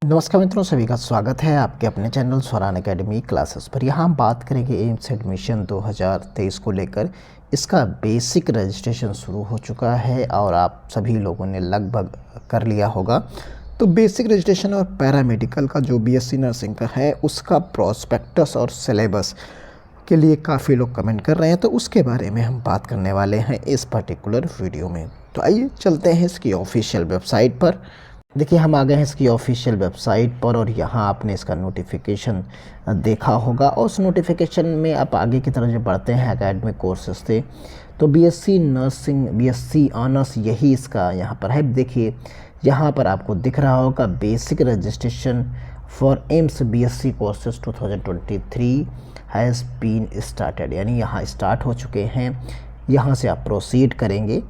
नमस्कार मित्रों, सभी का स्वागत है आपके अपने चैनल स्वरान एकेडमी क्लासेस पर। यहाँ हम बात करेंगे एम्स एडमिशन 2023 को लेकर। इसका बेसिक रजिस्ट्रेशन शुरू हो चुका है और आप सभी लोगों ने लगभग कर लिया होगा। तो बेसिक रजिस्ट्रेशन और पैरामेडिकल का जो बीएससी नर्सिंग का है उसका प्रॉस्पेक्टस और सिलेबस के लिए काफ़ी लोग कमेंट कर रहे हैं, तो उसके बारे में हम बात करने वाले हैं इस पर्टिकुलर वीडियो में। तो आइए चलते हैं इसकी ऑफिशियल वेबसाइट पर। देखिए, हम आ गए हैं इसकी ऑफिशियल वेबसाइट पर और यहाँ आपने इसका नोटिफिकेशन देखा होगा और उस नोटिफिकेशन में आप आगे की तरफ जो बढ़ते हैं एकेडमिक कोर्सेज थे, तो बीएससी नर्सिंग, बीएससी ऑनर्स, यही इसका यहाँ पर है। देखिए, यहाँ पर आपको दिख रहा होगा basic registration for AIIMS BSc courses 2023 has been started, यानी यहाँ स्टार्ट हो चुके हैं। यहाँ से आप प्रोसीड करेंगे,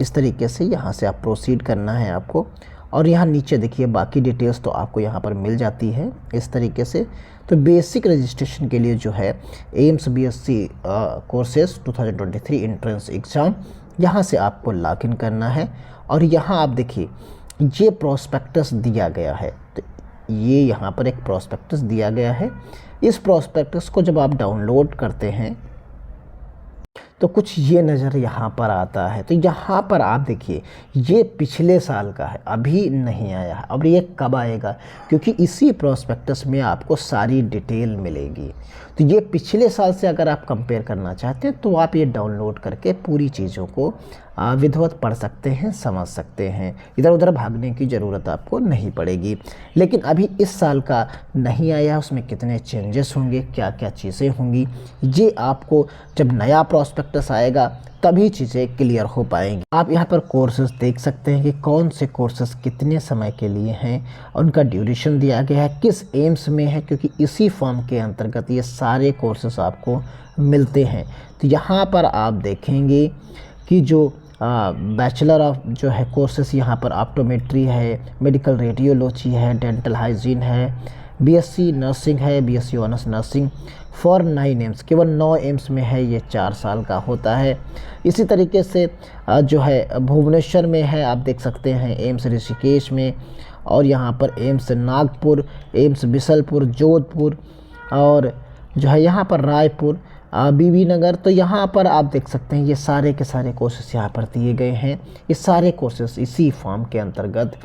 इस तरीके से यहाँ से आप प्रोसीड करना है आपको। और यहाँ नीचे देखिए बाकी डिटेल्स तो आपको यहाँ पर मिल जाती है इस तरीके से। तो बेसिक रजिस्ट्रेशन के लिए जो है AIIMS BSc courses 2023 entrance exam, यहाँ से आपको लॉगिन करना है। और यहाँ आप देखिए ये प्रॉस्पेक्टस दिया गया है, तो ये यहाँ पर एक प्रॉस्पेक्टस दिया गया है। इस प्रॉस्पेक्टस को जब आप डाउनलोड करते हैं तो कुछ ये नज़र यहाँ पर आता है। तो यहाँ पर आप देखिए ये पिछले साल का है, अभी नहीं आया है। अब ये कब आएगा, क्योंकि इसी प्रॉस्पेक्टस में आपको सारी डिटेल मिलेगी। तो ये पिछले साल से अगर आप कंपेयर करना चाहते हैं तो आप ये डाउनलोड करके पूरी चीज़ों को विधिवत पढ़ सकते हैं, समझ सकते हैं। इधर उधर भागने की ज़रूरत आपको नहीं पड़ेगी। लेकिन अभी इस साल का नहीं आया, उसमें कितने चेंजेस होंगे, क्या क्या चीज़ें होंगी, ये आपको जब नया प्रॉस्पेक्टस आएगा तभी चीज़ें क्लियर हो पाएंगी। आप यहाँ पर कोर्सेज देख सकते हैं कि कौन से कोर्सेज कितने समय के लिए हैं और उनका ड्यूरेशन दिया गया है, किस एम्स में है, क्योंकि इसी फॉर्म के अंतर्गत ये सारे कोर्सेज आपको मिलते हैं। तो यहाँ पर आप देखेंगे कि जो बैचलर ऑफ जो है कोर्सेस, यहाँ पर ऑप्टोमेट्री है, मेडिकल रेडियोलॉजी है, डेंटल हाइजीन है, बीएससी नर्सिंग है, BSc honours nursing for 9 AIIMS, केवल 9 एम्स में है, ये 4 साल का होता है। इसी तरीके से जो है भुवनेश्वर में है, आप देख सकते हैं एम्स ऋषिकेश में, और यहाँ पर एम्स नागपुर, एम्स बिसलपुर, जोधपुर, और जो है यहाँ पर रायपुर, बीबी नगर। तो यहाँ पर आप देख सकते हैं ये सारे के सारे कोर्सेस यहाँ पर दिए गए हैं। ये सारे कोर्सेस इसी फॉर्म के अंतर्गत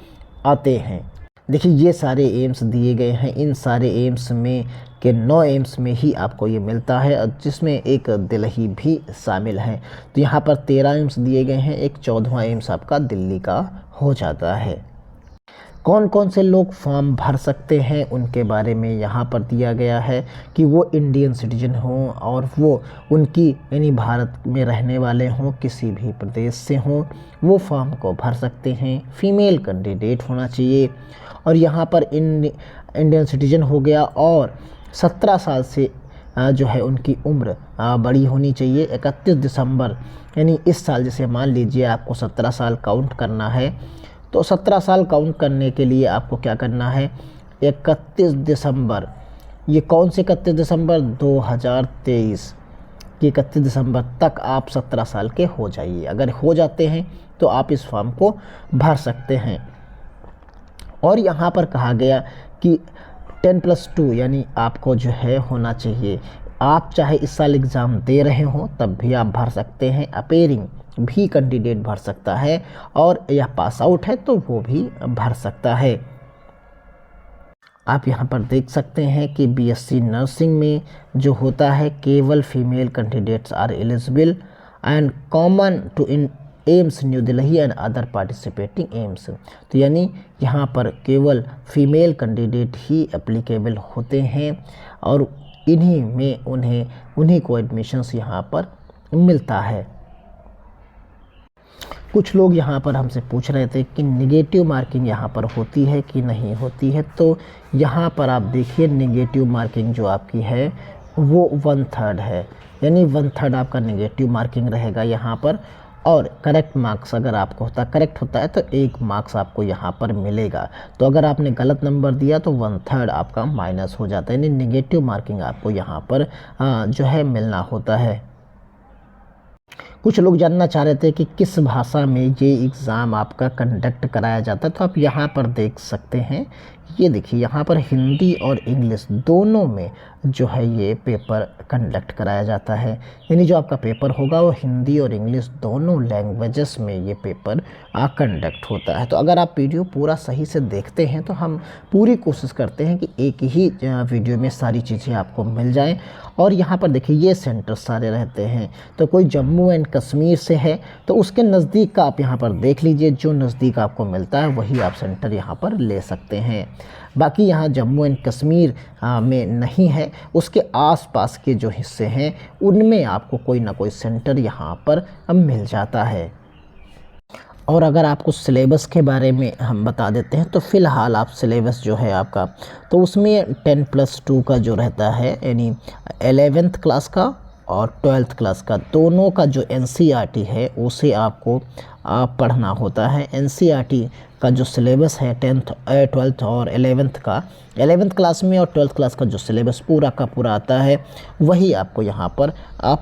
आते हैं। देखिए ये सारे एम्स दिए गए हैं, इन सारे एम्स में के 9 एम्स में ही आपको ये मिलता है, जिसमें एक दिल्ली भी शामिल है। तो यहाँ पर 13 एम्स दिए गए हैं, एक 14वां एम्स आपका दिल्ली का हो जाता है। कौन कौन से लोग फॉर्म भर सकते हैं उनके बारे में यहाँ पर दिया गया है कि वो इंडियन सिटीजन हों और वो उनकी यानी भारत में रहने वाले हों, किसी भी प्रदेश से हों, वो फॉर्म को भर सकते हैं। फीमेल कैंडिडेट होना चाहिए और यहाँ पर इंडियन सिटीजन हो गया और 17 साल से जो है उनकी उम्र बड़ी होनी चाहिए। 31 दिसंबर यानी इस साल, जैसे मान लीजिए आपको 17 साल काउंट करना है, तो 17 साल काउंट करने के लिए आपको क्या करना है, 31 दिसंबर, ये कौन से 31 दिसंबर 2023 की 31 दिसंबर तक आप 17 साल के हो जाइए। अगर हो जाते हैं तो आप इस फॉर्म को भर सकते हैं। और यहाँ पर कहा गया कि 10+2 यानी आपको जो है होना चाहिए, आप चाहे इस साल एग्ज़ाम दे रहे हों तब भी आप भर सकते हैं। अपेयरिंग भी कैंडिडेट भर सकता है और यह पास आउट है तो वो भी भर सकता है। आप यहाँ पर देख सकते हैं कि बीएससी नर्सिंग में जो होता है केवल female candidates are eligible and common to in AIIMS New Delhi and other participating AIIMS. तो यानी यहाँ पर केवल फीमेल कैंडिडेट ही एप्लीकेबल होते हैं और इन्हीं में उन्हीं को एडमिशन्स यहाँ पर मिलता है। कुछ लोग यहाँ पर हमसे पूछ रहे थे कि नेगेटिव मार्किंग यहाँ पर होती है कि नहीं होती है। तो यहाँ पर आप देखिए नेगेटिव मार्किंग जो आपकी है वो 1/3 है, यानी 1/3 आपका नेगेटिव मार्किंग रहेगा यहाँ पर। और करेक्ट मार्क्स अगर आपको करेक्ट होता है तो 1 मार्क्स आपको यहाँ पर मिलेगा। तो अगर आपने गलत नंबर दिया तो 1/3 आपका माइनस हो जाता है, यानी नेगेटिव मार्किंग आपको यहाँ पर जो है मिलना होता है। कुछ लोग जानना चाह रहे थे कि किस भाषा में ये एग्ज़ाम आपका कंडक्ट कराया जाता है, तो आप यहाँ पर देख सकते हैं ये देखिए यहाँ पर हिंदी और इंग्लिश दोनों में जो है ये पेपर कंडक्ट कराया जाता है। यानी जो आपका पेपर होगा वो हिंदी और इंग्लिश दोनों लैंग्वेजेस में ये पेपर कंडक्ट होता है। तो अगर आप वीडियो पूरा सही से देखते हैं तो हम पूरी कोशिश करते हैं कि एक ही वीडियो में सारी चीज़ें आपको मिल जाएं। और यहाँ पर देखिए ये सेंटर सारे रहते हैं। तो कोई जम्मू एंड कश्मीर से है तो उसके नज़दीक का आप यहाँ पर देख लीजिए, जो नज़दीक आपको मिलता है वही आप सेंटर यहाँ पर ले सकते हैं। बाकी यहाँ जम्मू एंड कश्मीर में नहीं है, उसके आसपास के जो हिस्से हैं उनमें आपको कोई ना कोई सेंटर यहाँ पर मिल जाता है। और अगर आपको सिलेबस के बारे में हम बता देते हैं तो फ़िलहाल आप सिलेबस जो है आपका, तो उसमें 10+2 का जो रहता है, यानी 11th क्लास का और 12th क्लास का दोनों का जो NCERT है उसे आपको पढ़ना होता है। NCERT का जो सिलेबस है 10th 12th और 11th का, 11th क्लास में और 12th क्लास का जो सिलेबस पूरा का पूरा आता है वही आपको यहाँ पर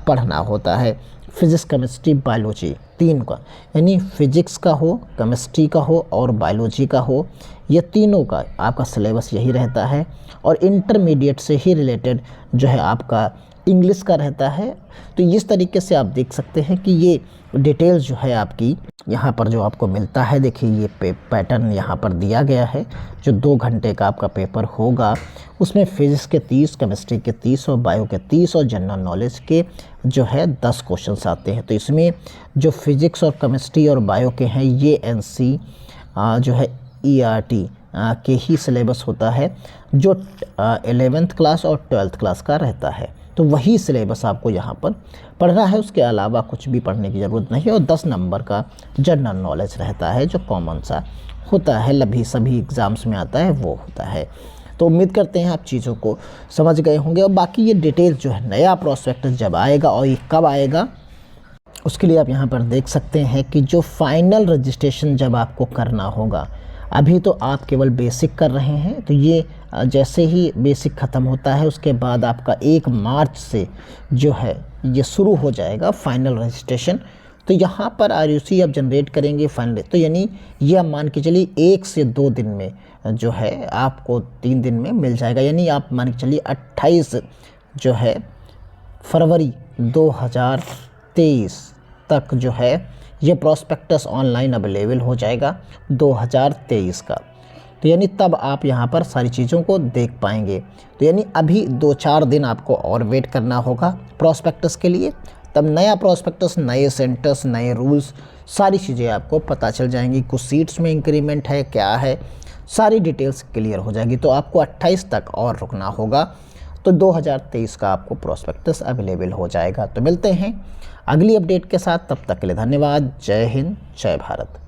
पढ़ना होता है। फिज़िक्स, केमिस्ट्री, बायोलॉजी तीन का, यानी फिज़िक्स का हो, केमिस्ट्री का हो और बायोलॉजी का हो, ये तीनों का आपका सिलेबस यही रहता है। और इंटरमीडिएट से ही रिलेटेड जो है आपका इंग्लिश का रहता है। तो इस तरीके से आप देख सकते हैं कि ये डिटेल्स जो है आपकी यहाँ पर जो आपको मिलता है। देखिए ये पैटर्न यहाँ पर दिया गया है। जो 2 घंटे का आपका पेपर होगा उसमें फिज़िक्स के 30, केमिस्ट्री के 30 और बायो के 30 और जनरल नॉलेज के जो है 10 क्वेश्चंस आते हैं। तो इसमें जो फिज़िक्स और केमिस्ट्री और बायो के हैं ये NC जो है ERT के ही सिलेबस होता है, जो 11th क्लास और 12th क्लास का रहता है। तो वही सिलेबस आपको यहाँ पर पढ़ना है, उसके अलावा कुछ भी पढ़ने की ज़रूरत नहीं है। और 10 नंबर का जनरल नॉलेज रहता है जो कॉमन सा होता है, लभी सभी एग्ज़ाम्स में आता है वो होता है। तो उम्मीद करते हैं आप चीज़ों को समझ गए होंगे। और बाकी ये डिटेल्स जो है नया प्रॉस्पेक्टस जब आएगा और ये कब आएगा उसके लिए आप यहाँ पर देख सकते हैं कि जो फाइनल रजिस्ट्रेशन जब आपको करना होगा, अभी तो आप केवल बेसिक कर रहे हैं, तो ये जैसे ही बेसिक ख़त्म होता है उसके बाद आपका 1 मार्च से जो है ये शुरू हो जाएगा फाइनल रजिस्ट्रेशन। तो यहाँ पर RUC आप जनरेट करेंगे फाइनल, तो यानी ये आप मान के चलिए 1 से 2 दिन में जो है आपको 3 दिन में मिल जाएगा। यानी आप मान के चलिए 28 जो है फरवरी 2023 तक जो है ये प्रॉस्पेक्टस ऑनलाइन अवेलेबल हो जाएगा 2023 का। तो यानी तब आप यहाँ पर सारी चीज़ों को देख पाएंगे। तो यानी अभी 2-4 दिन आपको और वेट करना होगा प्रॉस्पेक्टस के लिए, तब नया प्रॉस्पेक्टस, नए सेंटर्स, नए रूल्स, सारी चीज़ें आपको पता चल जाएंगी। कुछ सीट्स में इंक्रीमेंट है, क्या है, सारी डिटेल्स क्लियर हो जाएगी। तो आपको 28 तक और रुकना होगा, तो 2023 का आपको प्रॉस्पेक्टस अवेलेबल हो जाएगा। तो मिलते हैं अगली अपडेट के साथ, तब तक के लिए धन्यवाद। जय हिंद, जय भारत।